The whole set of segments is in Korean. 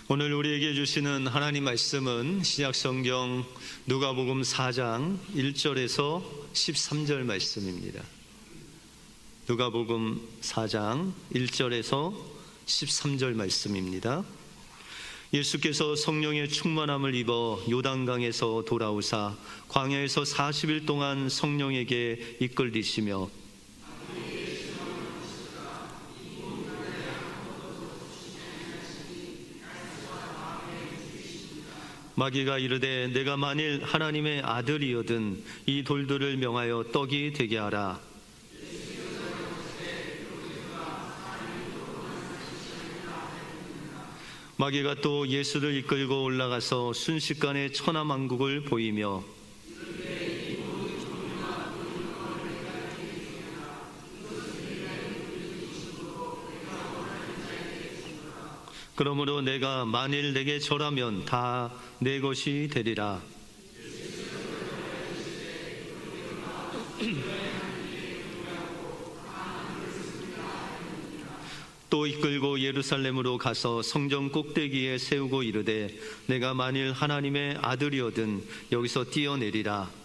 오늘 우리에게 주시는 하나님 말씀은 신약성경 누가복음 4장 1절에서 13절 말씀입니다. 누가복음 4장 1절에서 13절 말씀입니다. 예수께서 성령의 충만함을 입어 요단강에서 돌아오사 광야에서 40일 동안 성령에게 이끌리시며 마귀가 이르되 내가 만일 하나님의 아들이거든 이 돌들을 명하여 떡이 되게 하라. 마귀가 또 예수를 이끌고 올라가서 순식간에 천하만국을 보이며 그러므로 내가 만일 내게 절하면 다 내 것이 되리라. 또 이끌고 예루살렘으로 가서 성전 꼭대기에 세우고 이르되 내가 만일 하나님의 아들이거든 여기서 뛰어내리라.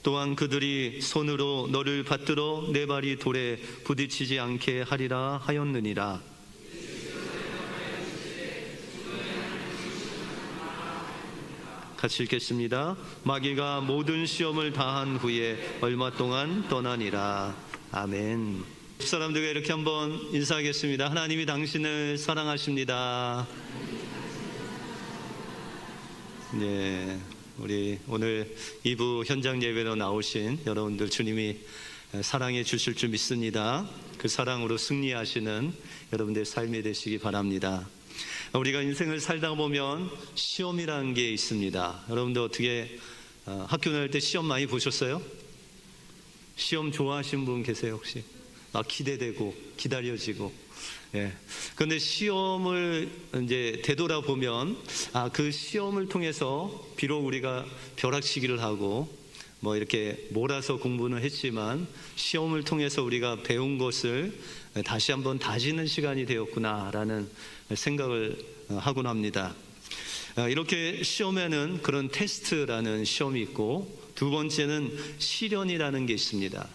또한 그들이 손으로 너를 받들어 내 발이 돌에 부딪히지 않게 하리라 하였느니라. 같이 읽겠습니다. 마귀가 모든 시험을 다한 후에 얼마 동안 떠나니라. 아멘. 사람들과 이렇게 한번 인사하겠습니다. 하나님이 당신을 사랑하십니다. 네. 우리 오늘 2부 현장 예배로 나오신 여러분들 주님이 사랑해 주실 줄 믿습니다. 그 사랑으로 승리하시는 여러분들의 삶이 되시기 바랍니다. 우리가 인생을 살다 보면 시험이라는 게 있습니다. 여러분들 어떻게 학교 다닐 때 시험 많이 보셨어요? 시험 좋아하시는 분 계세요 혹시? 막 기대되고 기다려지고. 예. 그런데 시험을 이제 되돌아보면 그 시험을 통해서 비록 우리가 벼락치기를 하고 뭐 이렇게 몰아서 공부는 했지만 시험을 통해서 우리가 배운 것을 다시 한번 다지는 시간이 되었구나라는 생각을 하곤 합니다. 이렇게 시험에는 그런 테스트라는 시험이 있고 두 번째는 시련이라는 게 있습니다.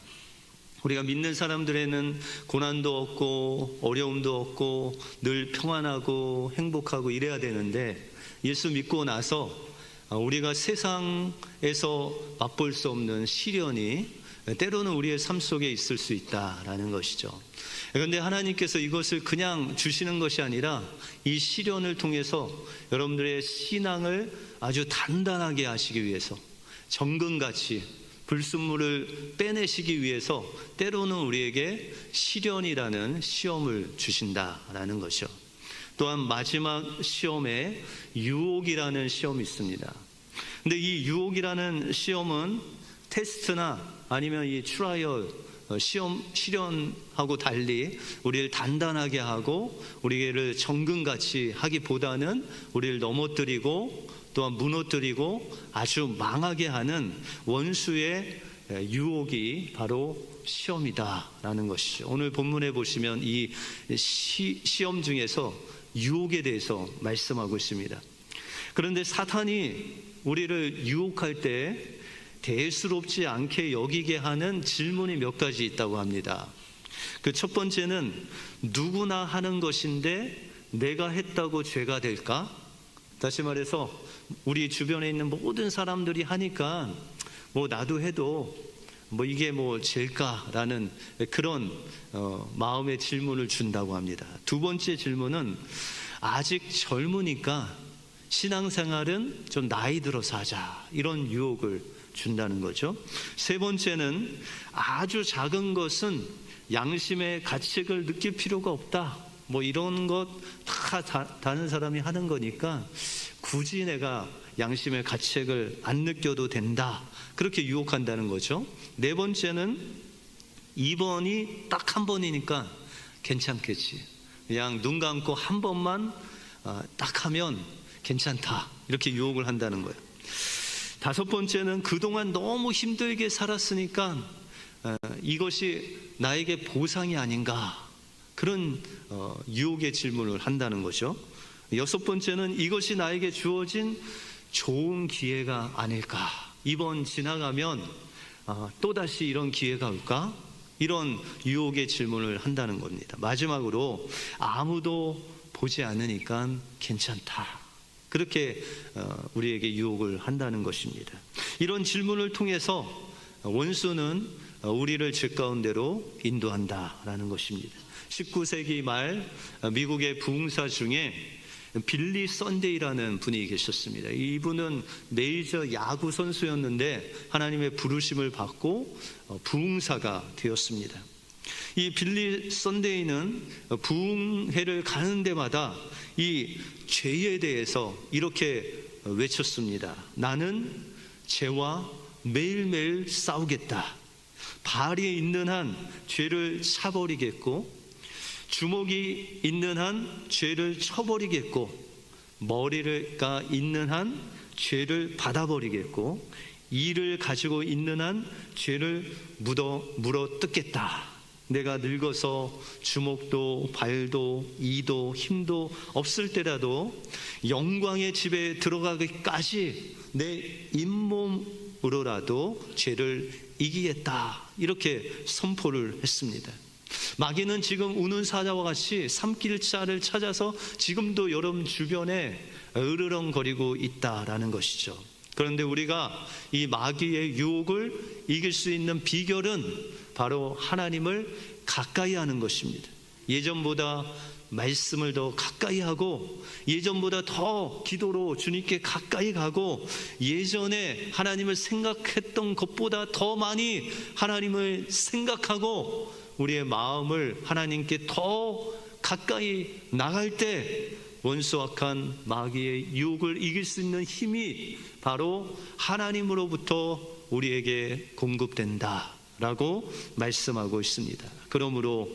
우리가 믿는 사람들에는 고난도 없고 어려움도 없고 늘 평안하고 행복하고 이래야 되는데 예수 믿고 나서 우리가 세상에서 맛볼 수 없는 시련이 때로는 우리의 삶 속에 있을 수 있다라는 것이죠. 그런데 하나님께서 이것을 그냥 주시는 것이 아니라 이 시련을 통해서 여러분들의 신앙을 아주 단단하게 하시기 위해서 정금같이 불순물을 빼내시기 위해서 때로는 우리에게 시련이라는 시험을 주신다라는 것이죠. 또한 마지막 시험에 유혹이라는 시험이 있습니다. 근데 이 유혹이라는 시험은 테스트나 아니면 이 트라이얼 시련하고 달리 우리를 단단하게 하고 우리를 정금같이 하기보다는 우리를 넘어뜨리고 또한 무너뜨리고 아주 망하게 하는 원수의 유혹이 바로 시험이다라는 것이죠. 오늘 본문에 보시면 이 시험 중에서 유혹에 대해서 말씀하고 있습니다. 그런데 사탄이 우리를 유혹할 때 대수롭지 않게 여기게 하는 질문이 몇 가지 있다고 합니다. 그 첫 번째는 누구나 하는 것인데 내가 했다고 죄가 될까? 다시 말해서 우리 주변에 있는 모든 사람들이 하니까 뭐 나도 해도 뭐 이게 뭐 죄일까라는 그런 마음의 질문을 준다고 합니다. 두 번째 질문은 아직 젊으니까 신앙생활은 좀 나이 들어서 하자 이런 유혹을 준다는 거죠. 세 번째는 아주 작은 것은 양심의 가책을 느낄 필요가 없다. 뭐 이런 것 다 다른 사람이 하는 거니까 굳이 내가 양심의 가책을 안 느껴도 된다. 그렇게 유혹한다는 거죠. 네 번째는 이번이 딱 한 번이니까 괜찮겠지. 그냥 눈 감고 한 번만 딱 하면 괜찮다. 이렇게 유혹을 한다는 거예요. 다섯 번째는 그동안 너무 힘들게 살았으니까 이것이 나에게 보상이 아닌가, 그런 유혹의 질문을 한다는 거죠. 여섯 번째는 이것이 나에게 주어진 좋은 기회가 아닐까, 이번 지나가면 또다시 이런 기회가 올까, 이런 유혹의 질문을 한다는 겁니다. 마지막으로 아무도 보지 않으니까 괜찮다, 그렇게 우리에게 유혹을 한다는 것입니다. 이런 질문을 통해서 원수는 우리를 죄 가운데로 인도한다라는 것입니다. 19세기 말 미국의 부흥사 중에 빌리 썬데이라는 분이 계셨습니다. 이분은 메이저 야구 선수였는데 하나님의 부르심을 받고 부흥사가 되었습니다. 이 빌리 썬데이는 부흥회를 가는 데마다 이 죄에 대해서 이렇게 외쳤습니다. 나는 죄와 매일매일 싸우겠다. 발이 있는 한 죄를 차버리겠고, 주먹이 있는 한 죄를 쳐버리겠고, 머리가 있는 한 죄를 받아버리겠고, 이를 가지고 있는 한 죄를 물어 뜯겠다. 내가 늙어서 주먹도 발도 이도 힘도 없을 때라도 영광의 집에 들어가기까지 내 잇몸으로라도 죄를 이기겠다, 이렇게 선포를 했습니다. 마귀는 지금 우는 사자와 같이 삼킬자를 찾아서 지금도 여러분 주변에 으르렁거리고 있다라는 것이죠. 그런데 우리가 이 마귀의 유혹을 이길 수 있는 비결은 바로 하나님을 가까이 하는 것입니다. 예전보다 말씀을 더 가까이 하고, 예전보다 더 기도로 주님께 가까이 가고, 예전에 하나님을 생각했던 것보다 더 많이 하나님을 생각하고 우리의 마음을 하나님께 더 가까이 나갈 때 원수 악한 마귀의 유혹을 이길 수 있는 힘이 바로 하나님으로부터 우리에게 공급된다라고 말씀하고 있습니다. 그러므로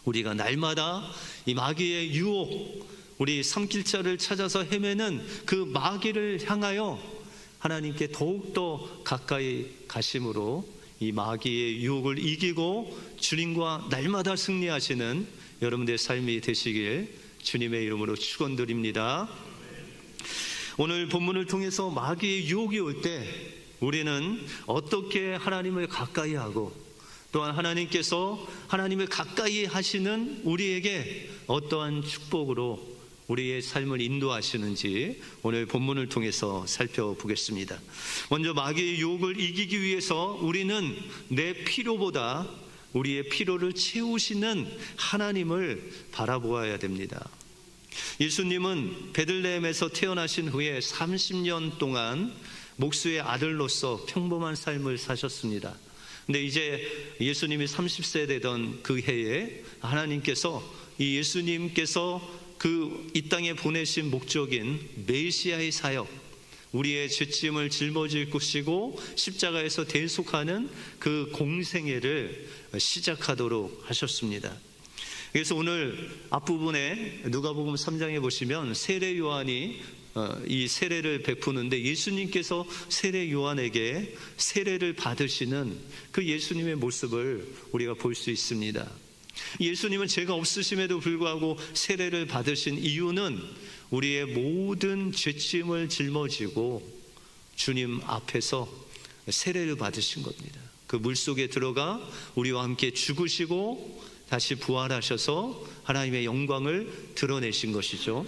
우리가 날마다 이 마귀의 유혹, 우리 삼킬자를 찾아서 헤매는 그 마귀를 향하여 하나님께 더욱더 가까이 가심으로 이 마귀의 유혹을 이기고 주님과 날마다 승리하시는 여러분들의 삶이 되시길 주님의 이름으로 축원드립니다. 오늘 본문을 통해서 마귀의 유혹이 올 때 우리는 어떻게 하나님을 가까이 하고, 또한 하나님께서 하나님을 가까이 하시는 우리에게 어떠한 축복으로 우리의 삶을 인도하시는지 오늘 본문을 통해서 살펴보겠습니다. 먼저 마귀의 유혹을 이기기 위해서 우리는 내 필요보다 우리의 필요를 채우시는 하나님을 바라보아야 됩니다. 예수님은 베들레헴에서 태어나신 후에 30년 동안 목수의 아들로서 평범한 삶을 사셨습니다. 근데 이제 예수님이 30세 되던 그 해에 하나님께서 이 예수님께서 이 땅에 보내신 목적인 메시아의 사역, 우리의 죄짐을 짊어질 것이고 십자가에서 대속하는 그 공생애를 시작하도록 하셨습니다. 그래서 오늘 앞부분에 누가복음 3장에 보시면 세례 요한이 이 세례를 베푸는데 예수님께서 세례 요한에게 세례를 받으시는 그 예수님의 모습을 우리가 볼 수 있습니다. 예수님은 죄가 없으심에도 불구하고 세례를 받으신 이유는 우리의 모든 죄짐을 짊어지고 주님 앞에서 세례를 받으신 겁니다. 그 물속에 들어가 우리와 함께 죽으시고 다시 부활하셔서 하나님의 영광을 드러내신 것이죠.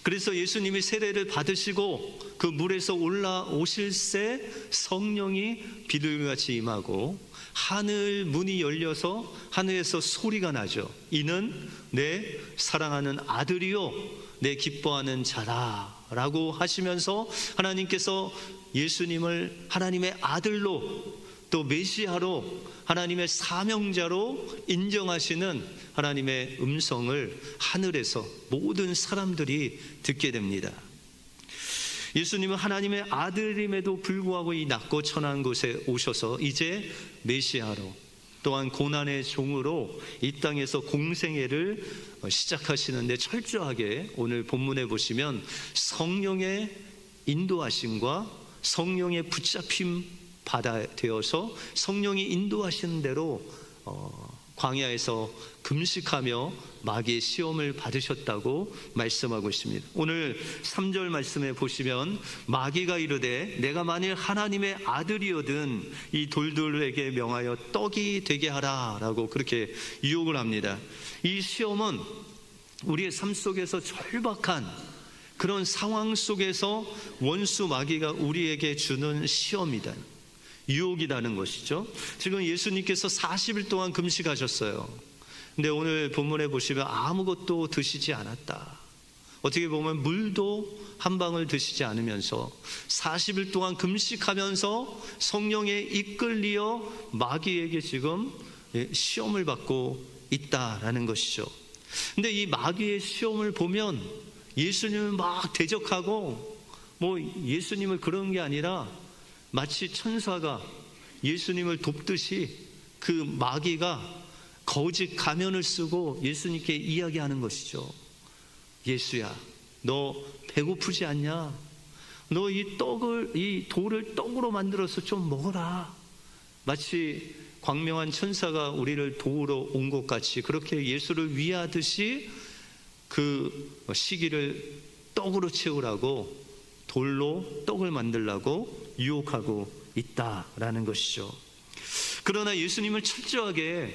그래서 예수님이 세례를 받으시고 그 물에서 올라오실 새 성령이 비둘기같이 임하고 하늘 문이 열려서 하늘에서 소리가 나죠. 이는 내 사랑하는 아들이요 내 기뻐하는 자라 라고 하시면서 하나님께서 예수님을 하나님의 아들로 또 메시아로 하나님의 사명자로 인정하시는 하나님의 음성을 하늘에서 모든 사람들이 듣게 됩니다. 예수님은 하나님의 아들임에도 불구하고 이 낮고 천한 곳에 오셔서 이제 메시아로 또한 고난의 종으로 이 땅에서 공생애를 시작하시는데 철저하게 오늘 본문에 보시면 성령의 인도하심과 성령의 붙잡힘 바다 되어서 성령이 인도하시는 대로 광야에서 금식하며 마귀의 시험을 받으셨다고 말씀하고 있습니다. 오늘 3절 말씀에 보시면 마귀가 이르되 내가 만일 하나님의 아들이거든 이 돌들에게 명하여 떡이 되게 하라 라고 그렇게 유혹을 합니다. 이 시험은 우리의 삶 속에서 절박한 그런 상황 속에서 원수 마귀가 우리에게 주는 시험이다, 유혹이라는 것이죠. 지금 예수님께서 40일 동안 금식하셨어요. 근데 오늘 본문에 보시면 아무것도 드시지 않았다. 어떻게 보면 물도 한 방울 드시지 않으면서 40일 동안 금식하면서 성령에 이끌리어 마귀에게 지금 시험을 받고 있다라는 것이죠. 근데 이 마귀의 시험을 보면 예수님을 막 대적하고 예수님을 그런 게 아니라 마치 천사가 예수님을 돕듯이 그 마귀가 거짓 가면을 쓰고 예수님께 이야기하는 것이죠. 예수야, 너 배고프지 않냐? 너 이 돌을 떡으로 만들어서 좀 먹어라. 마치 광명한 천사가 우리를 도우러 온 것 같이 그렇게 예수를 위하듯이 그 시기를 떡으로 채우라고 돌로 떡을 만들라고 유혹하고 있다라는 것이죠. 그러나 예수님은 철저하게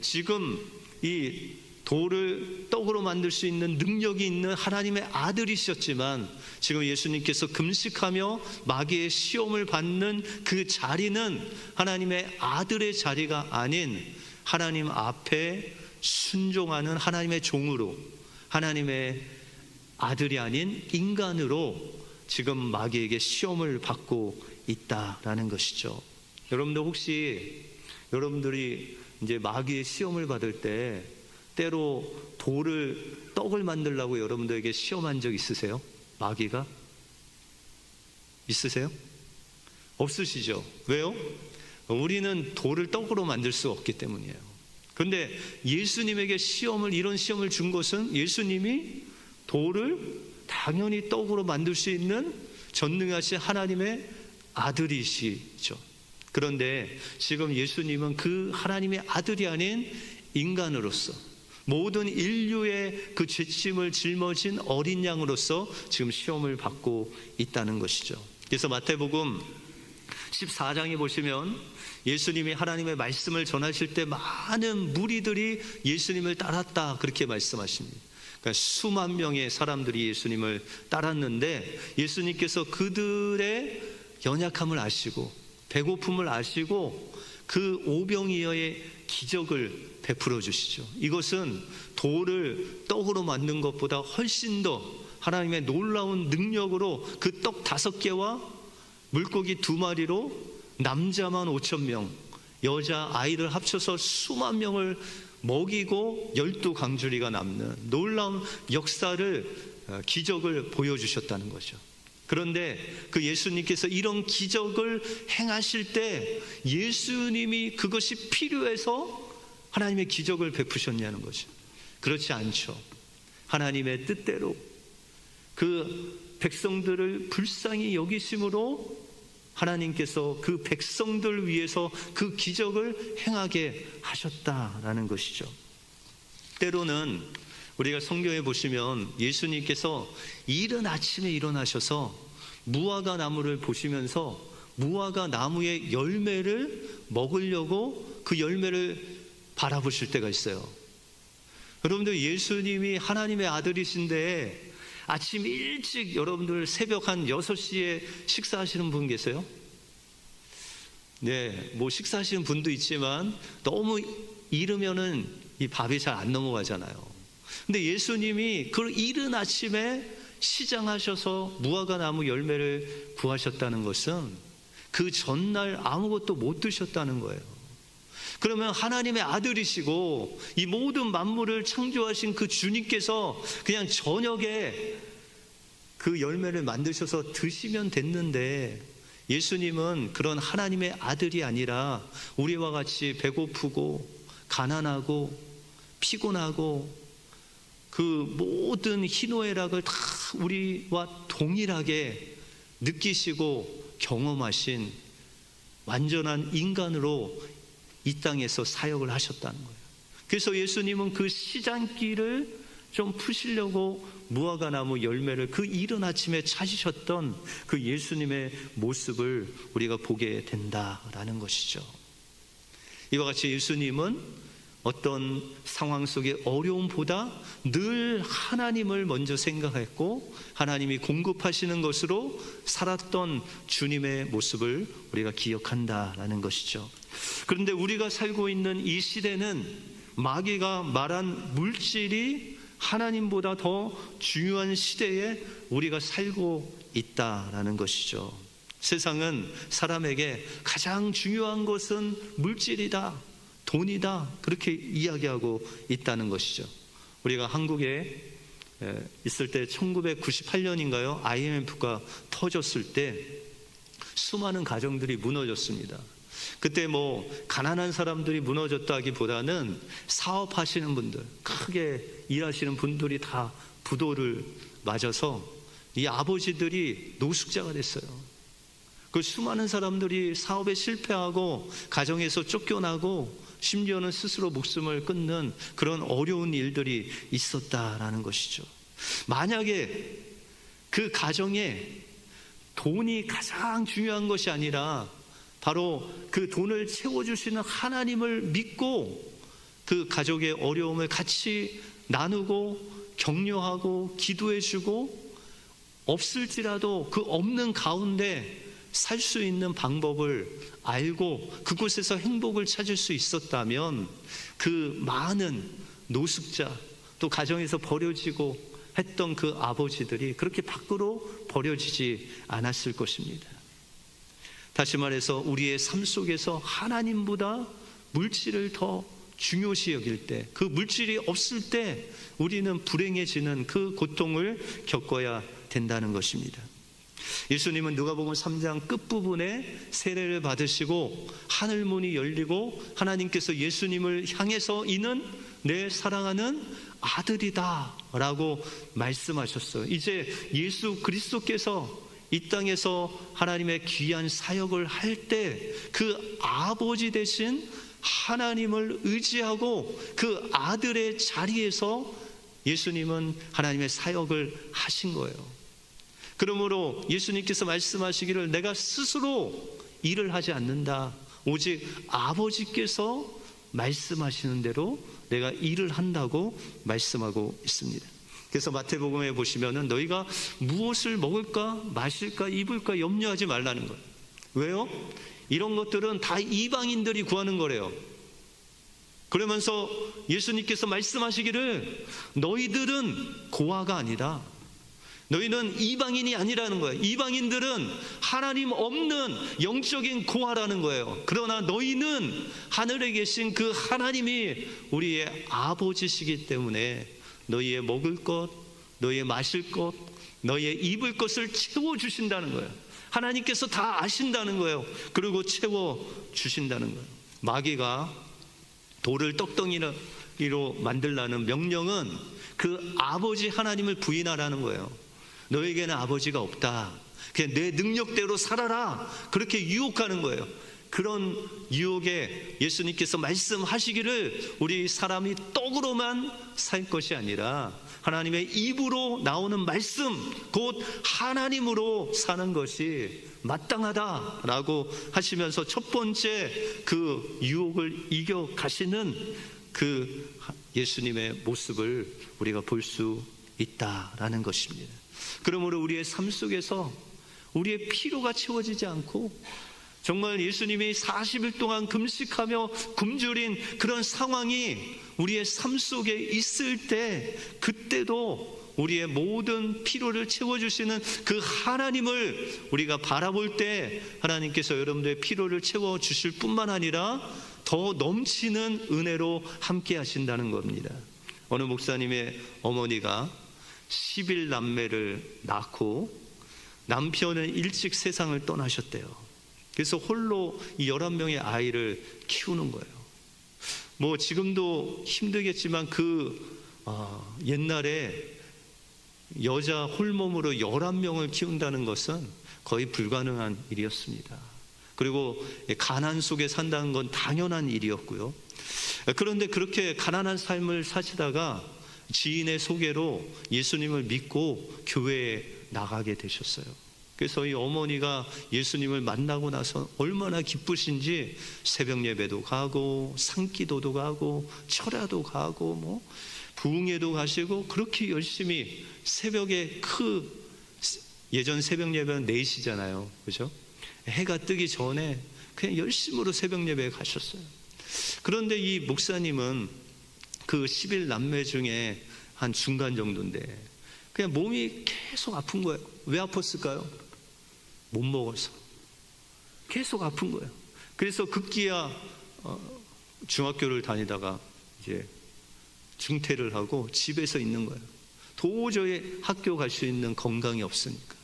지금 이 돌을 떡으로 만들 수 있는 능력이 있는 하나님의 아들이셨지만 지금 예수님께서 금식하며 마귀의 시험을 받는 그 자리는 하나님의 아들의 자리가 아닌 하나님 앞에 순종하는 하나님의 종으로, 하나님의 아들이 아닌 인간으로 지금 마귀에게 시험을 받고 있다라는 것이죠. 여러분들 혹시 여러분들이 이제 마귀의 시험을 받을 때 때로 떡을 만들려고 여러분들에게 시험한 적 있으세요? 마귀가? 있으세요? 없으시죠? 왜요? 우리는 돌을 떡으로 만들 수 없기 때문이에요. 그런데 예수님에게 이런 시험을 준 것은 예수님이 돌을 당연히 떡으로 만들 수 있는 전능하신 하나님의 아들이시죠. 그런데 지금 예수님은 그 하나님의 아들이 아닌 인간으로서 모든 인류의 그 죄짐을 짊어진 어린 양으로서 지금 시험을 받고 있다는 것이죠. 그래서 마태복음 14장에 보시면 예수님이 하나님의 말씀을 전하실 때 많은 무리들이 예수님을 따랐다 그렇게 말씀하십니다. 그러니까 수만 명의 사람들이 예수님을 따랐는데 예수님께서 그들의 연약함을 아시고 배고픔을 아시고 그 오병이어의 기적을 베풀어 주시죠. 이것은 돌을 떡으로 만든 것보다 훨씬 더 하나님의 놀라운 능력으로 그 떡 5개와 물고기 2마리로 남자만 5,000명, 여자 아이를 합쳐서 수만 명을 먹이고 12강주리가 남는 놀라운 기적을 보여주셨다는 거죠. 그런데 그 예수님께서 이런 기적을 행하실 때 예수님이 그것이 필요해서 하나님의 기적을 베푸셨냐는 거죠. 그렇지 않죠. 하나님의 뜻대로 그 백성들을 불쌍히 여기심으로 하나님께서 그 백성들 위해서 그 기적을 행하게 하셨다라는 것이죠. 때로는 우리가 성경에 보시면 예수님께서 이른 아침에 일어나셔서 무화과 나무를 보시면서 무화과 나무의 열매를 먹으려고 그 열매를 바라보실 때가 있어요. 여러분들 예수님이 하나님의 아들이신데 아침 일찍 여러분들 새벽 한 6시에 식사하시는 분 계세요? 네, 식사하시는 분도 있지만 너무 이르면은 이 밥이 잘 안 넘어가잖아요. 근데 예수님이 그 이른 아침에 시장하셔서 무화과 나무 열매를 구하셨다는 것은 그 전날 아무것도 못 드셨다는 거예요. 그러면 하나님의 아들이시고 이 모든 만물을 창조하신 그 주님께서 그냥 저녁에 그 열매를 만드셔서 드시면 됐는데 예수님은 그런 하나님의 아들이 아니라 우리와 같이 배고프고 가난하고 피곤하고 그 모든 희노애락을 다 우리와 동일하게 느끼시고 경험하신 완전한 인간으로 이 땅에서 사역을 하셨다는 거예요. 그래서 예수님은 그 시장길을 좀 푸시려고 무화과나무 열매를 그 이른 아침에 찾으셨던 그 예수님의 모습을 우리가 보게 된다라는 것이죠. 이와 같이 예수님은 어떤 상황 속의 어려움보다 늘 하나님을 먼저 생각했고 하나님이 공급하시는 것으로 살았던 주님의 모습을 우리가 기억한다라는 것이죠. 그런데 우리가 살고 있는 이 시대는 마귀가 말한 물질이 하나님보다 더 중요한 시대에 우리가 살고 있다라는 것이죠. 세상은 사람에게 가장 중요한 것은 물질이다, 돈이다, 그렇게 이야기하고 있다는 것이죠. 우리가 한국에 있을 때 1998년인가요? IMF가 터졌을 때 수많은 가정들이 무너졌습니다. 그때 가난한 사람들이 무너졌다기보다는 사업하시는 분들, 크게 일하시는 분들이 다 부도를 맞아서 이 아버지들이 노숙자가 됐어요. 그 수많은 사람들이 사업에 실패하고 가정에서 쫓겨나고 심지어는 스스로 목숨을 끊는 그런 어려운 일들이 있었다라는 것이죠. 만약에 그 가정에 돈이 가장 중요한 것이 아니라 바로 그 돈을 채워주시는 하나님을 믿고 그 가족의 어려움을 같이 나누고 격려하고 기도해주고 없을지라도 그 없는 가운데 살 수 있는 방법을 알고 그곳에서 행복을 찾을 수 있었다면 그 많은 노숙자 또 가정에서 버려지고 했던 그 아버지들이 그렇게 밖으로 버려지지 않았을 것입니다. 다시 말해서 우리의 삶 속에서 하나님보다 물질을 더 중요시 여길 때, 그 물질이 없을 때 우리는 불행해지는 그 고통을 겪어야 된다는 것입니다. 예수님은 누가복음 3장 끝부분에 세례를 받으시고 하늘문이 열리고 하나님께서 예수님을 향해서 이는 내 사랑하는 아들이다 라고 말씀하셨어요. 이제 예수 그리스도께서 이 땅에서 하나님의 귀한 사역을 할 때 그 아버지 되신 하나님을 의지하고 그 아들의 자리에서 예수님은 하나님의 사역을 하신 거예요. 그러므로 예수님께서 말씀하시기를 내가 스스로 일을 하지 않는다. 오직 아버지께서 말씀하시는 대로 내가 일을 한다고 말씀하고 있습니다. 그래서 마태복음에 보시면은 너희가 무엇을 먹을까 마실까 입을까 염려하지 말라는 거예요. 왜요? 이런 것들은 다 이방인들이 구하는 거래요. 그러면서 예수님께서 말씀하시기를 너희들은 고아가 아니다. 너희는 이방인이 아니라는 거예요. 이방인들은 하나님 없는 영적인 고아라는 거예요. 그러나 너희는 하늘에 계신 그 하나님이 우리의 아버지시기 때문에 너희의 먹을 것, 너희의 마실 것, 너희의 입을 것을 채워주신다는 거예요. 하나님께서 다 아신다는 거예요. 그리고 채워주신다는 거예요. 마귀가 돌을 떡덩이로 만들라는 명령은 그 아버지 하나님을 부인하라는 거예요. 너에게는 아버지가 없다. 그냥 내 능력대로 살아라. 그렇게 유혹하는 거예요. 그런 유혹에 예수님께서 말씀하시기를 우리 사람이 떡으로만 살 것이 아니라 하나님의 입으로 나오는 말씀 곧 하나님으로 사는 것이 마땅하다라고 하시면서 첫 번째 그 유혹을 이겨 가시는 그 예수님의 모습을 우리가 볼 수 있다라는 것입니다. 그러므로 우리의 삶 속에서 우리의 필요가 채워지지 않고 정말 예수님이 40일 동안 금식하며 굶주린 그런 상황이 우리의 삶 속에 있을 때 그때도 우리의 모든 필요를 채워주시는 그 하나님을 우리가 바라볼 때 하나님께서 여러분들의 필요를 채워주실 뿐만 아니라 더 넘치는 은혜로 함께 하신다는 겁니다. 어느 목사님의 어머니가 11남매를 낳고 남편은 일찍 세상을 떠나셨대요. 그래서 홀로 이 11명의 아이를 키우는 거예요. 지금도 힘들겠지만 옛날에 여자 홀몸으로 11명을 키운다는 것은 거의 불가능한 일이었습니다. 그리고 가난 속에 산다는 건 당연한 일이었고요. 그런데 그렇게 가난한 삶을 사시다가 지인의 소개로 예수님을 믿고 교회에 나가게 되셨어요. 그래서 이 어머니가 예수님을 만나고 나서 얼마나 기쁘신지 새벽 예배도 가고 산기도도 가고 철야도 가고 부흥회도 가시고 그렇게 열심히 새벽에 예전 새벽 예배는 4시잖아요. 그죠? 해가 뜨기 전에 그냥 열심으로 새벽 예배에 가셨어요. 그런데 이 목사님은 그 11남매 중에 한 중간 정도인데 그냥 몸이 계속 아픈 거예요. 왜 아팠을까요? 못 먹어서 계속 아픈 거예요. 그래서 급기야 중학교를 다니다가 이제 중퇴를 하고 집에서 있는 거예요. 도저히 학교 갈 수 있는 건강이 없으니까.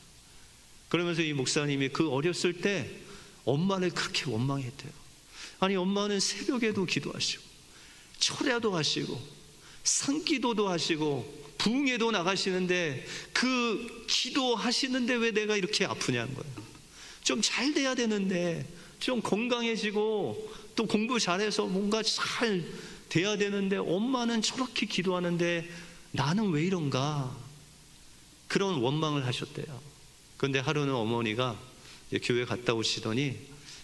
그러면서 이 목사님이 그 어렸을 때 엄마를 그렇게 원망했대요. 아니, 엄마는 새벽에도 기도하시고 철야도 하시고 산기도도 하시고 부흥회도 나가시는데 그 기도하시는데 왜 내가 이렇게 아프냐는 거예요. 좀 잘 돼야 되는데, 좀 건강해지고 또 공부 잘해서 뭔가 잘 돼야 되는데 엄마는 저렇게 기도하는데 나는 왜 이런가, 그런 원망을 하셨대요. 그런데 하루는 어머니가 교회 갔다 오시더니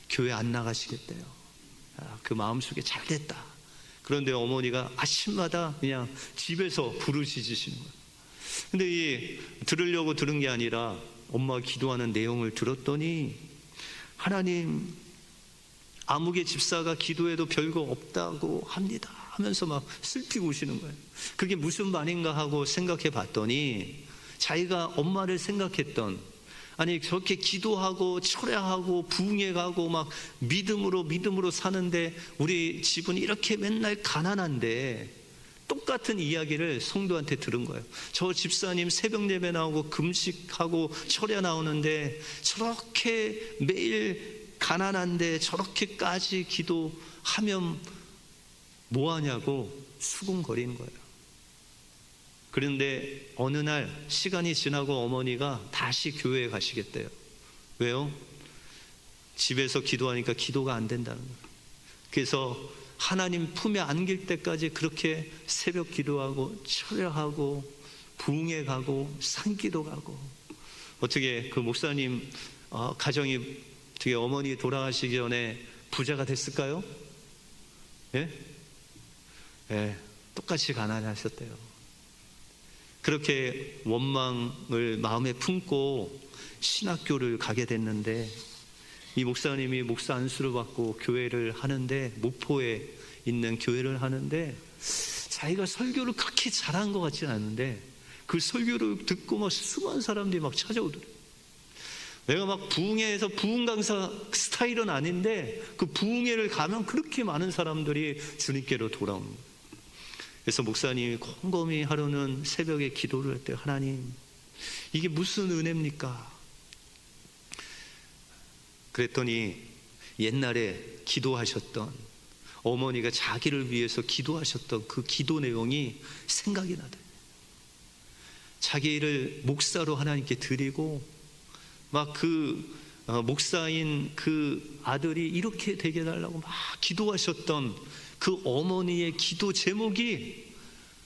교회 안 나가시겠대요. 그 마음속에 잘 됐다. 그런데 어머니가 아침마다 그냥 집에서 부르짖으시는 거예요. 근데 들으려고 들은 게 아니라 엄마가 기도하는 내용을 들었더니, 하나님, 아무개 집사가 기도해도 별거 없다고 합니다 하면서 막 슬피고 우시는 거예요. 그게 무슨 말인가 하고 생각해 봤더니 자기가 엄마를 생각했던, 아니 저렇게 기도하고 철야하고 부흥회 가고 막 믿음으로 사는데 우리 집은 이렇게 맨날 가난한데, 똑같은 이야기를 성도한테 들은 거예요. 저 집사님 새벽 예배 나오고 금식하고 철야 나오는데 저렇게 매일 가난한데 저렇게까지 기도하면 뭐하냐고 수군거리는 거예요. 그런데 어느 날 시간이 지나고 어머니가 다시 교회에 가시겠대요. 왜요? 집에서 기도하니까 기도가 안 된다는 거예요. 그래서 하나님 품에 안길 때까지 그렇게 새벽 기도하고 철야하고 부흥회 가고 산기도 가고. 어떻게 그 목사님 가정이 어떻게 어머니 돌아가시기 전에 부자가 됐을까요? 예? 예, 똑같이 가난하셨대요. 그렇게 원망을 마음에 품고 신학교를 가게 됐는데, 이 목사님이 목사 안수를 받고 교회를 하는데, 목포에 있는 교회를 하는데, 자기가 설교를 그렇게 잘한 것 같지는 않은데 그 설교를 듣고 막 수많은 사람들이 막 찾아오더래요. 내가 막 부흥회에서 부흥 강사 스타일은 아닌데 그 부흥회를 가면 그렇게 많은 사람들이 주님께로 돌아오는 거예요. 그래서 목사님이 곰곰이 하루는 새벽에 기도를 할 때, 하나님, 이게 무슨 은혜입니까? 그랬더니 옛날에 기도하셨던, 어머니가 자기를 위해서 기도하셨던 그 기도 내용이 생각이 나더래요. 자기를 목사로 하나님께 드리고 막 목사인 그 아들이 이렇게 되게 해달라고 막 기도하셨던 그 어머니의 기도 제목이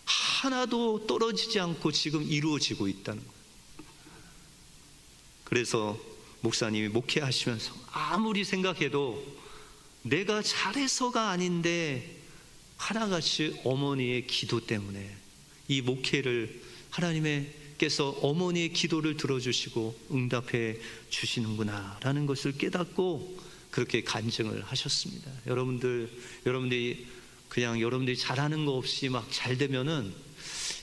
하나도 떨어지지 않고 지금 이루어지고 있다는 거예요. 그래서 목사님이 목회하시면서 아무리 생각해도 내가 잘해서가 아닌데 하나같이 어머니의 기도 때문에 이 목회를 하나님께서 어머니의 기도를 들어주시고 응답해 주시는구나 라는 것을 깨닫고 그렇게 간증을 하셨습니다. 여러분들이 그냥 여러분들이 잘하는 거 없이 막 잘 되면은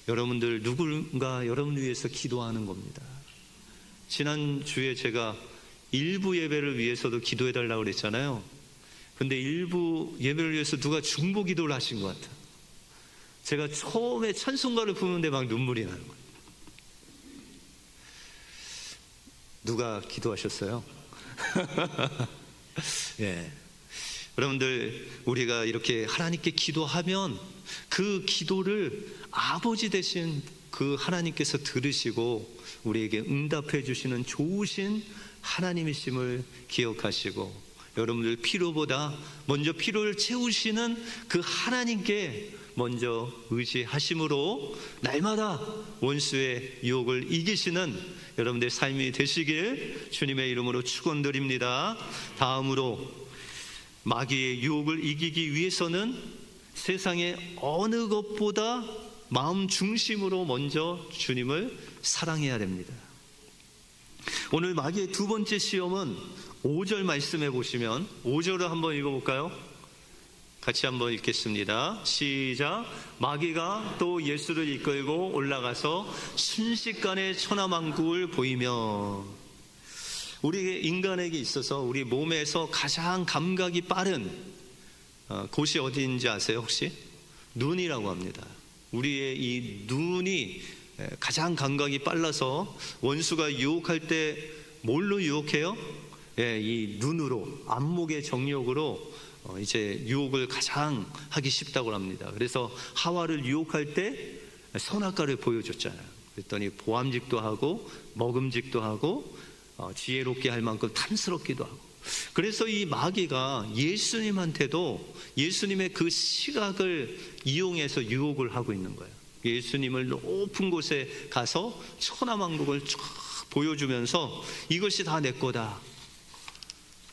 여러분들 누군가 여러분을 위해서 기도하는 겁니다. 지난주에 제가 일부 예배를 위해서도 기도해 달라고 그랬잖아요. 근데 일부 예배를 위해서 누가 중보 기도를 하신 것 같아요. 제가 처음에 찬송가를 부르는데 막 눈물이 나는 거예요. 누가 기도하셨어요? 예. 여러분들, 우리가 이렇게 하나님께 기도하면 그 기도를 아버지 되신 그 하나님께서 들으시고 우리에게 응답해 주시는 좋으신 하나님이심을 기억하시고, 여러분들 필요보다 먼저 필요를 채우시는 그 하나님께 먼저 의지하심으로 날마다 원수의 유혹을 이기시는 여러분들의 삶이 되시길 주님의 이름으로 축원드립니다. 다음으로 마귀의 유혹을 이기기 위해서는 세상의 어느 것보다 마음 중심으로 먼저 주님을 사랑해야 됩니다. 오늘 마귀의 두 번째 시험은 5절 말씀해 보시면 5절을 한번 읽어볼까요? 같이 한번 읽겠습니다. 시작. 마귀가 또 예수를 이끌고 올라가서 순식간에 천하만국을 보이며. 우리 인간에게 있어서 우리 몸에서 가장 감각이 빠른 곳이 어디인지 아세요 혹시? 눈이라고 합니다. 우리의 이 눈이 가장 감각이 빨라서 원수가 유혹할 때 뭘로 유혹해요? 이 눈으로, 안목의 정력으로 이제 유혹을 가장 하기 쉽다고 합니다. 그래서 하와를 유혹할 때 선악과를 보여줬잖아요. 그랬더니 보암직도 하고 먹음직도 하고 지혜롭게 할 만큼 탐스럽기도 하고. 그래서 이 마귀가 예수님한테도 예수님의 그 시각을 이용해서 유혹을 하고 있는 거예요. 예수님을 높은 곳에 가서 천하만국을 쫙 보여주면서 이것이 다 내 거다.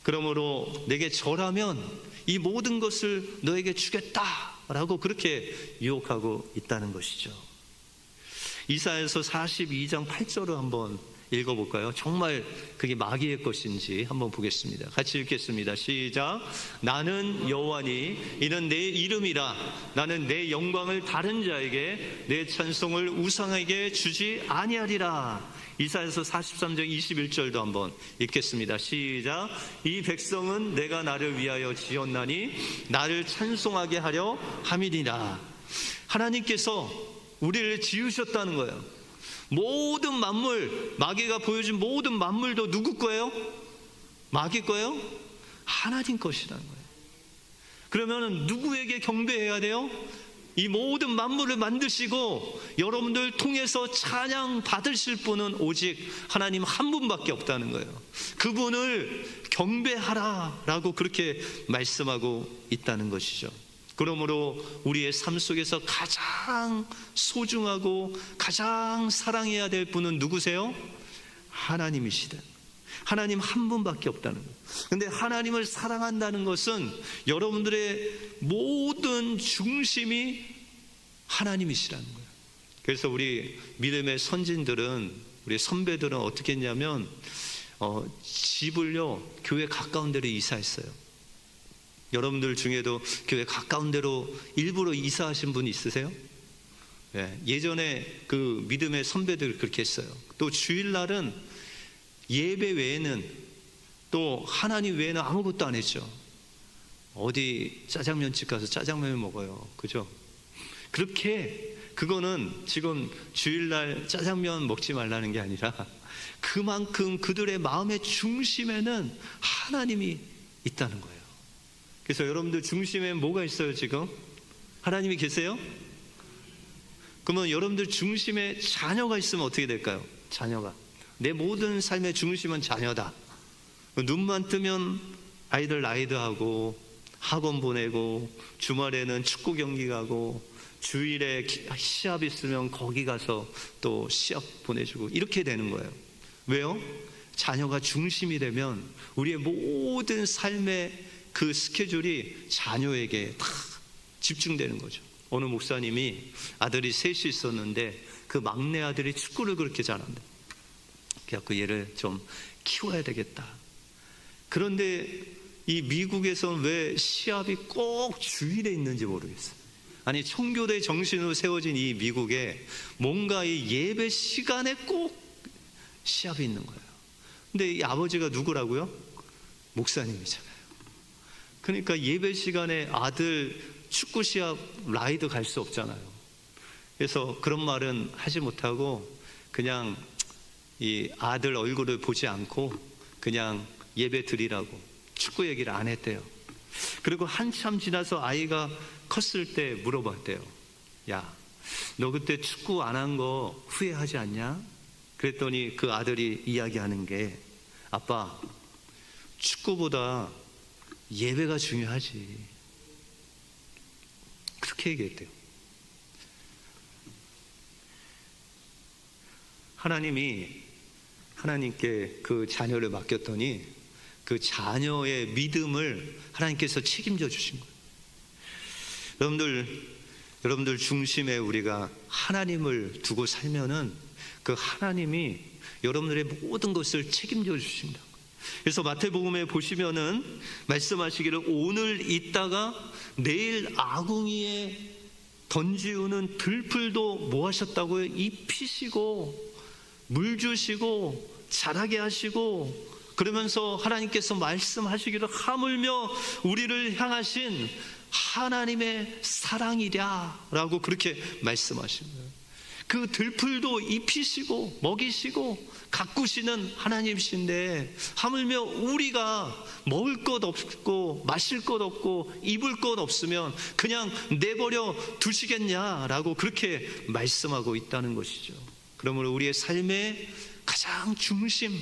그러므로 내게 절하면 이 모든 것을 너에게 주겠다라고 그렇게 유혹하고 있다는 것이죠. 이사야서 42장 8절을 한번 읽어볼까요? 정말 그게 마귀의 것인지 한번 보겠습니다. 같이 읽겠습니다. 시작. 나는 여호와니 이는 내 이름이라. 나는 내 영광을 다른 자에게 내 찬송을 우상에게 주지 아니하리라. 이사야서 43장 21절도 한번 읽겠습니다. 시작. 이 백성은 내가 나를 위하여 지었나니 나를 찬송하게 하려 함이니라. 하나님께서 우리를 지으셨다는 거예요. 모든 만물, 마귀가 보여준 모든 만물도 누구 거예요? 마귀 거예요? 하나님 것이라는 거예요. 그러면 누구에게 경배해야 돼요? 이 모든 만물을 만드시고 여러분들 통해서 찬양 받으실 분은 오직 하나님 한 분밖에 없다는 거예요. 그분을 경배하라 라고 그렇게 말씀하고 있다는 것이죠. 그러므로 우리의 삶 속에서 가장 소중하고 가장 사랑해야 될 분은 누구세요? 하나님이시다. 하나님 한 분밖에 없다는 거예요. 근데 하나님을 사랑한다는 것은 여러분들의 모든 중심이 하나님이시라는 거예요. 그래서 우리 믿음의 선진들은, 우리 선배들은 어떻게 했냐면 집을요 교회 가까운 데로 이사했어요. 여러분들 중에도 교회 가까운 데로 일부러 이사하신 분 있으세요? 예전에 그 믿음의 선배들 그렇게 했어요. 또 주일날은 예배 외에는 또 하나님 외에는 아무것도 안 했죠. 어디 짜장면집 가서 짜장면을 먹어요. 그죠? 그렇게 그거는 지금 주일날 짜장면 먹지 말라는 게 아니라 그만큼 그들의 마음의 중심에는 하나님이 있다는 거예요. 그래서 여러분들 중심에 뭐가 있어요 지금? 하나님이 계세요? 그러면 여러분들 중심에 자녀가 있으면 어떻게 될까요? 자녀가. 내 모든 삶의 중심은 자녀다. 눈만 뜨면 아이들 라이드하고 학원 보내고 주말에는 축구 경기 가고 주일에 시합 있으면 거기 가서 또 시합 보내주고 이렇게 되는 거예요. 왜요? 자녀가 중심이 되면 우리의 모든 삶의 그 스케줄이 자녀에게 다 집중되는 거죠. 어느 목사님이 아들이 셋이 있었는데 그 막내 아들이 축구를 그렇게 잘한다. 그래서 얘를 좀 키워야 되겠다. 그런데 이 미국에서는 왜 시합이 꼭 주일에 있는지 모르겠어요. 아니 청교대 정신으로 세워진 이 미국에 뭔가 이 예배 시간에 꼭 시합이 있는 거예요. 근데 이 아버지가 누구라고요? 목사님이잖아요. 그러니까 예배 시간에 아들 축구 시합 라이드 갈 수 없잖아요. 그래서 그런 말은 하지 못하고 그냥 이 아들 얼굴을 보지 않고 그냥 예배 드리라고 축구 얘기를 안 했대요. 그리고 한참 지나서 아이가 컸을 때 물어봤대요. 야, 너 그때 축구 안 한 거 후회하지 않냐? 그랬더니 그 아들이 이야기하는 게 아빠, 축구보다 예배가 중요하지. 그렇게 얘기했대요. 하나님께 그 자녀를 맡겼더니 그 자녀의 믿음을 하나님께서 책임져 주신 거예요. 여러분들 중심에 우리가 하나님을 두고 살면은 그 하나님이 여러분들의 모든 것을 책임져 주신다. 그래서 마태복음에 보시면은 말씀하시기를 오늘 있다가 내일 아궁이에 던지우는 들풀도 뭐 하셨다고요? 입히시고 물 주시고 자라게 하시고, 그러면서 하나님께서 말씀하시기를 하물며 우리를 향하신 하나님의 사랑이랴 라고 그렇게 말씀하십니다. 그 들풀도 입히시고 먹이시고 가꾸시는 하나님이신데, 하물며 우리가 먹을 것 없고 마실 것 없고 입을 것 없으면 그냥 내버려 두시겠냐라고 그렇게 말씀하고 있다는 것이죠. 그러므로 우리의 삶의 가장 중심,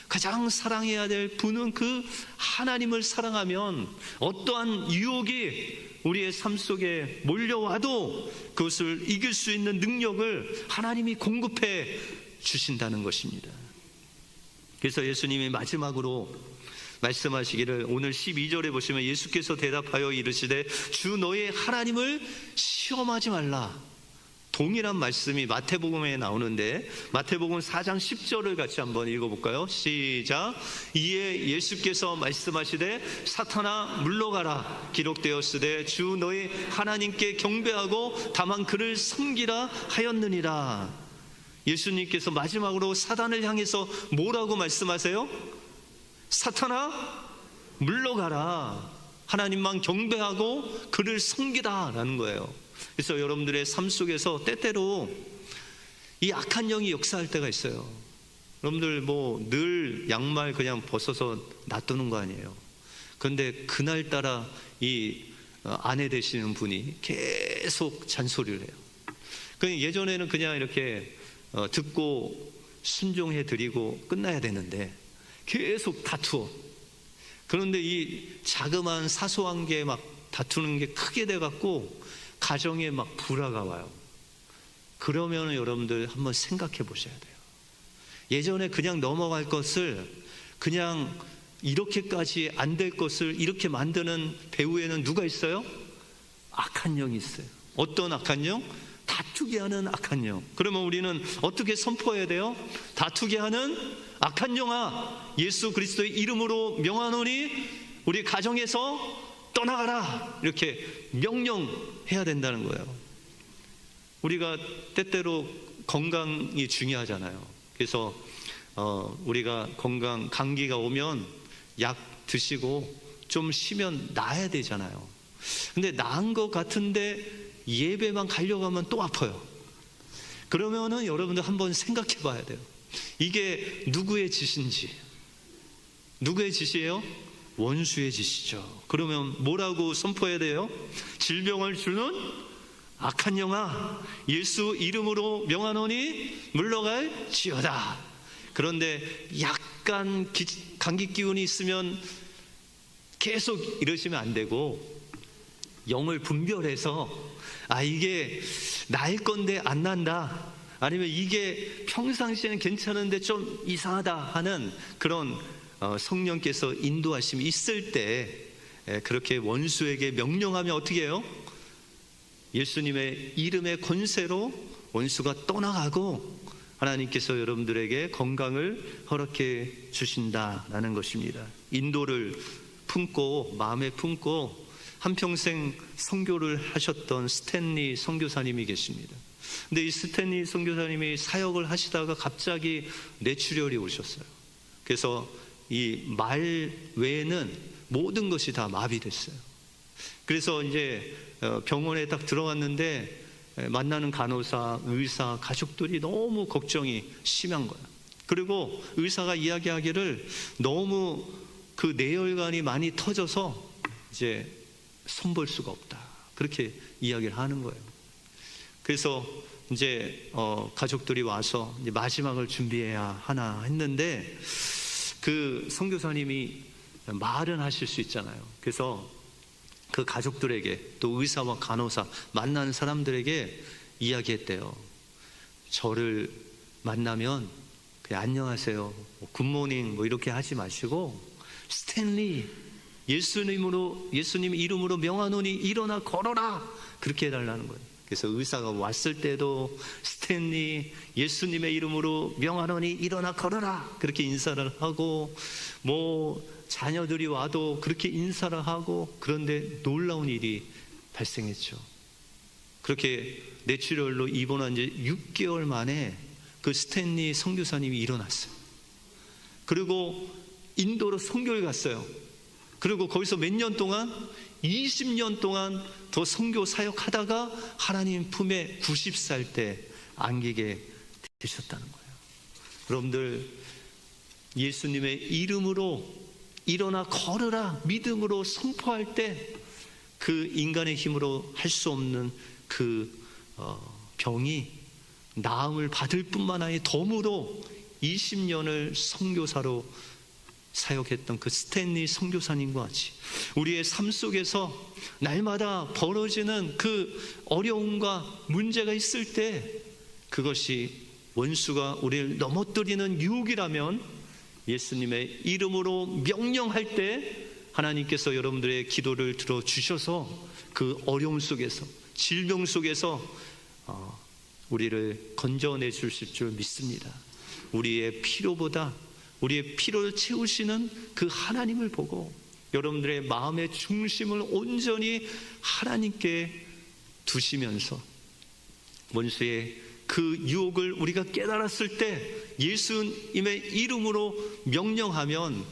가장 사랑해야 될 분은 그 하나님을 사랑하면 어떠한 유혹이 우리의 삶 속에 몰려와도 그것을 이길 수 있는 능력을 하나님이 공급해 주신다는 것입니다. 그래서 예수님이 마지막으로 말씀하시기를, 오늘 12절에 보시면 예수께서 대답하여 이르시되 주 너의 하나님을 시험하지 말라. 동일한 말씀이 마태복음에 나오는데 마태복음 4장 10절을 같이 한번 읽어볼까요? 시작. 이에 예수께서 말씀하시되 사탄아 물러가라. 기록되었으되 주 너희 하나님께 경배하고 다만 그를 섬기라 하였느니라. 예수님께서 마지막으로 사단을 향해서 뭐라고 말씀하세요? 사탄아 물러가라. 하나님만 경배하고 그를 섬기라 라는 거예요. 그래서 여러분들의 삶 속에서 때때로 이 악한 영이 역사할 때가 있어요. 여러분들 뭐 늘 양말 그냥 벗어서 놔두는 거 아니에요. 그런데 그날따라 이 아내 되시는 분이 계속 잔소리를 해요. 예전에는 그냥 이렇게 듣고 순종해 드리고 끝나야 되는데 계속 다투어. 그런데 이 자그마한 사소한 게 막 다투는 게 크게 돼갖고 가정에 막 불화가 와요. 그러면 여러분들 한번 생각해 보셔야 돼요. 예전에 그냥 넘어갈 것을, 그냥 이렇게까지 안 될 것을 이렇게 만드는 배후에는 누가 있어요? 악한 영이 있어요. 어떤 악한 영? 다투게 하는 악한 영. 그러면 우리는 어떻게 선포해야 돼요? 다투게 하는 악한 영아, 예수 그리스도의 이름으로 명하노니 우리 가정에서 떠나가라. 이렇게 명령해야 된다는 거예요. 우리가 때때로 건강이 중요하잖아요. 그래서 우리가 감기가 오면 약 드시고 좀 쉬면 나아야 되잖아요. 근데 나은 것 같은데 예배만 가려고 하면 또 아파요. 그러면은 여러분들 한번 생각해 봐야 돼요. 이게 누구의 짓인지. 누구의 짓이에요? 원수의 짓이죠. 그러면 뭐라고 선포해야 돼요? 질병을 주는 악한 영아, 예수 이름으로 명하노니 물러갈지어다. 그런데 약간 감기 기운이 있으면 계속 이러시면 안 되고, 영을 분별해서 이게 나일 건데 안 난다, 아니면 이게 평상시에는 괜찮은데 좀 이상하다 하는 그런 성령께서 인도하심이 있을 때 그렇게 원수에게 명령하면 어떻게 해요? 예수님의 이름의 권세로 원수가 떠나가고 하나님께서 여러분들에게 건강을 허락해 주신다라는 것입니다. 인도를 품고 마음에 품고 한평생 선교를 하셨던 스탠리 선교사님이 계십니다. 근데 이 스탠리 선교사님이 사역을 하시다가 갑자기 뇌출혈이 오셨어요. 그래서 이 말 외에는 모든 것이 다 마비됐어요. 그래서 이제 병원에 딱 들어갔는데 만나는 간호사, 의사, 가족들이 너무 걱정이 심한 거야. 그리고 의사가 이야기하기를 너무 그 뇌혈관이 많이 터져서 이제 손볼 수가 없다, 그렇게 이야기를 하는 거예요. 그래서 이제 가족들이 와서 이제 마지막을 준비해야 하나 했는데 그 선교사님이 말은 하실 수 있잖아요. 그래서 그 가족들에게 또 의사와 간호사 만나는 사람들에게 이야기했대요. 저를 만나면 그냥 안녕하세요, 굿모닝 이렇게 하지 마시고 스탠리, 예수님 이름으로 명하노니 일어나 걸어라, 그렇게 해달라는 거예요. 그래서 의사가 왔을 때도 스탠리, 예수님의 이름으로 명하노니 일어나 걸어라, 그렇게 인사를 하고, 자녀들이 와도 그렇게 인사를 하고. 그런데 놀라운 일이 발생했죠. 그렇게 뇌출혈로 입원한 지 6개월 만에 그 스탠리 선교사님이 일어났어요. 그리고 인도로 선교를 갔어요. 그리고 거기서 몇 년 동안, 20년 동안 더 선교 사역하다가 하나님 품에 90살 때 안기게 되셨다는 거예요. 여러분들, 예수님의 이름으로 일어나 걸으라 믿음으로 선포할 때 그 인간의 힘으로 할 수 없는 그 병이 나음을 받을 뿐만 아니라 덤으로 20년을 선교사로 사역했던 그 스탠리 선교사님과 같이 우리의 삶 속에서 날마다 벌어지는 그 어려움과 문제가 있을 때, 그것이 원수가 우리를 넘어뜨리는 유혹이라면 예수님의 이름으로 명령할 때 하나님께서 여러분들의 기도를 들어주셔서 그 어려움 속에서, 질병 속에서 우리를 건져내 주실 줄 믿습니다. 우리의 필요보다 우리의 필요를 채우시는 그 하나님을 보고 여러분들의 마음의 중심을 온전히 하나님께 두시면서 원수의 그 유혹을 우리가 깨달았을 때 예수님의 이름으로 명령하면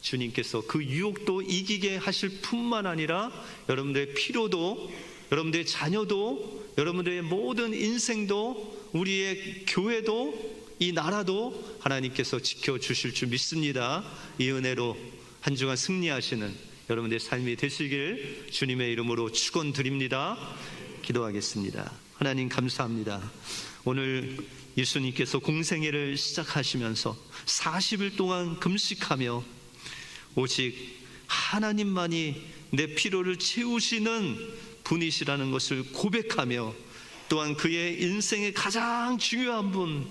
주님께서 그 유혹도 이기게 하실 뿐만 아니라 여러분들의 필요도, 여러분들의 자녀도, 여러분들의 모든 인생도, 우리의 교회도, 이 나라도 하나님께서 지켜주실 줄 믿습니다. 이 은혜로 한 주간 승리하시는 여러분들의 삶이 되시길 주님의 이름으로 축원드립니다. 기도하겠습니다. 하나님 감사합니다. 오늘 예수님께서 공생애를 시작하시면서 40일 동안 금식하며 오직 하나님만이 내 필요를 채우시는 분이시라는 것을 고백하며, 또한 그의 인생의 가장 중요한 분,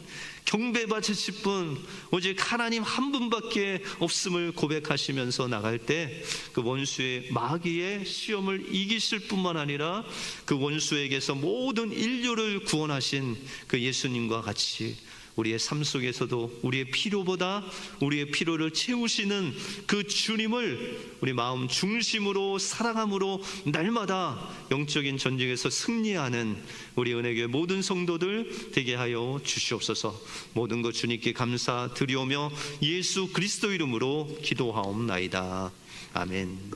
경배받으실 분, 오직 하나님 한 분밖에 없음을 고백하시면서 나갈 때 그 원수의 마귀의 시험을 이기실 뿐만 아니라 그 원수에게서 모든 인류를 구원하신 그 예수님과 같이 우리의 삶 속에서도 우리의 필요보다 우리의 필요를 채우시는 그 주님을 우리 마음 중심으로 사랑함으로 날마다 영적인 전쟁에서 승리하는 우리 은혜교회 모든 성도들 되게 하여 주시옵소서. 모든 것 주님께 감사드리오며 예수 그리스도 이름으로 기도하옵나이다. 아멘.